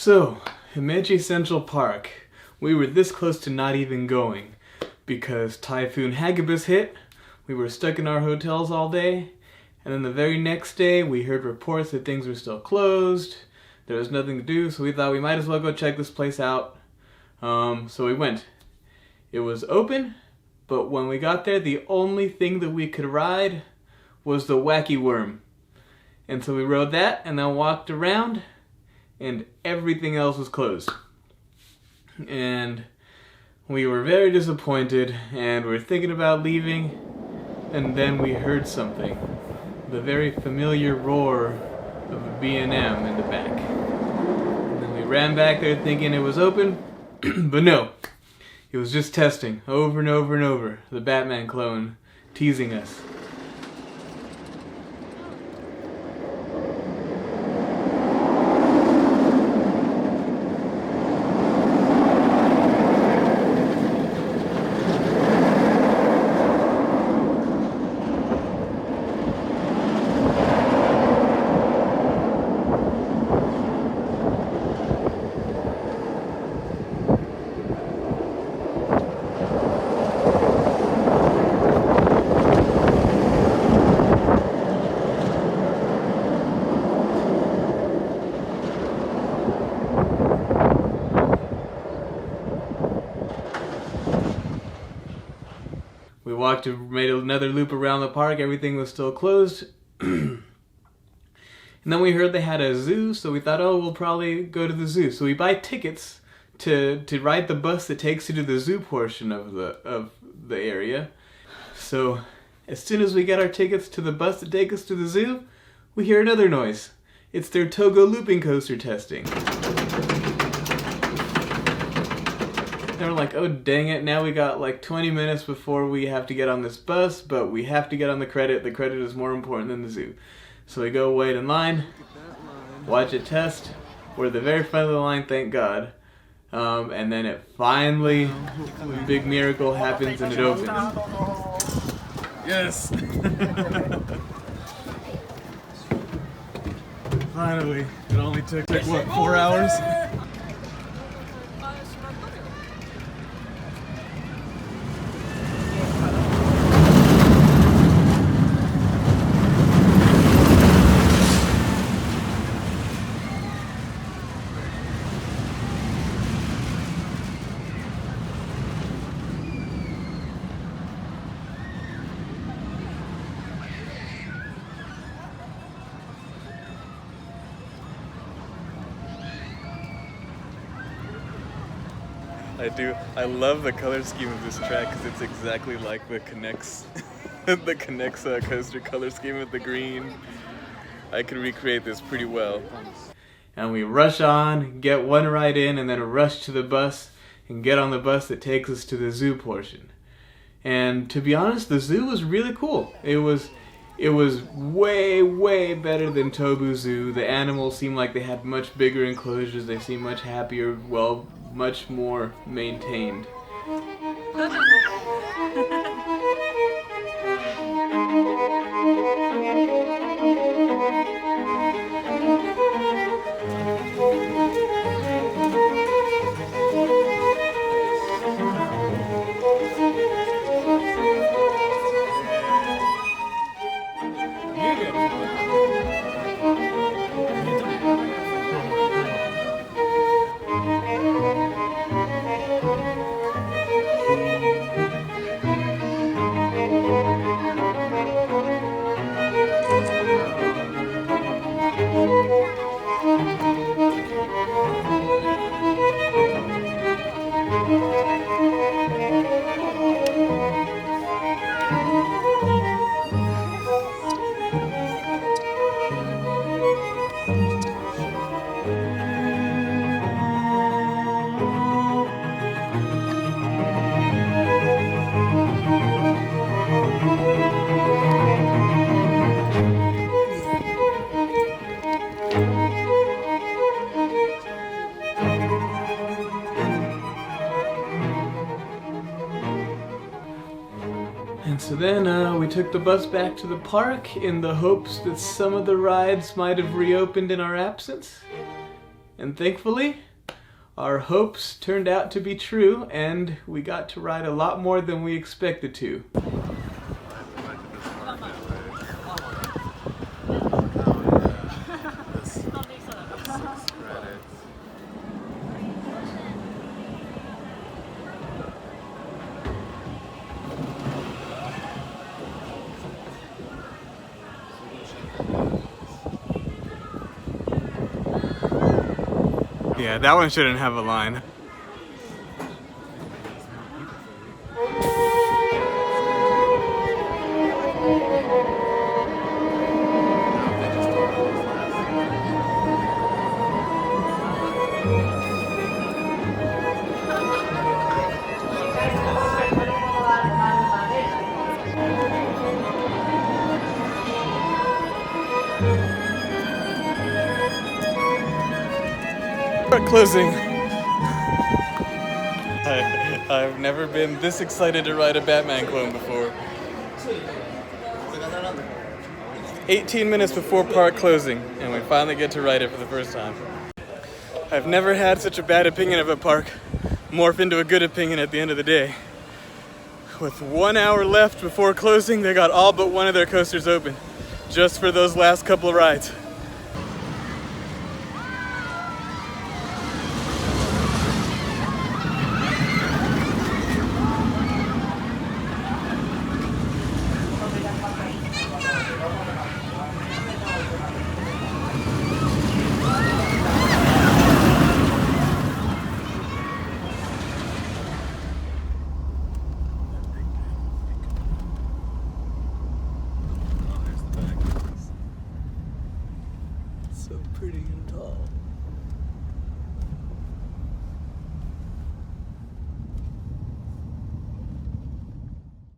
So, Himeji Central Park. We were this close to not even going because Typhoon Hagibis hit. We were stuck in our hotels all day, and then the very next day we heard reports that things were still closed. There was nothing to do, so we thought we might as well go check this place out. So we went. It was open, but when we got there, the only thing that we could ride was the wacky worm. And so we rode that and then walked around, and everything else was closed. And we were very disappointed, and we were thinking about leaving, and then we heard something. The very familiar roar of a B&M in the back. And then we ran back there thinking it was open, but no. It was just testing, over and over and over, the Batman clone, teasing us. We walked and made another loop around the park. Everything was still closed. And then we heard they had a zoo, so we thought, oh, we'll probably go to the zoo. So we buy tickets to ride the bus that takes you to the zoo portion of the area. So as soon as we get our tickets to the bus that takes us to the zoo, we hear another noise. It's their Togo looping coaster testing. And we're like, oh dang it, now we got like 20 minutes before we have to get on this bus, but we have to get on the credit. The credit is more important than the zoo. So we go wait in line, watch it test. We're at the very front of the line, thank God. And then it finally, a big miracle happens and it opens. Yes! Finally, it only took what, 4 hours? I love the color scheme of this track because it's exactly like the Connects, coaster color scheme with the green. I can recreate this pretty well. And we rush on, get one ride in, and then rush to the bus and get on the bus that takes us to the zoo portion. And to be honest, the zoo was really cool. It was way, way better than Tobu Zoo. The animals seemed like they had much bigger enclosures. They seemed much happier, well, much more maintained. And so then we took the bus back to the park in the hopes that some of the rides might have reopened in our absence. And thankfully, our hopes turned out to be true, and we got to ride a lot more than we expected to. Yeah, that one shouldn't have a line. Closing. I've never been this excited to ride a Batman clone before. 18 minutes before park closing, and we finally get to ride it for the first time. I've never had such a bad opinion of a park morph into a good opinion at the end of the day. With 1 hour left before closing, they got all but one of their coasters open, just for those last couple of rides.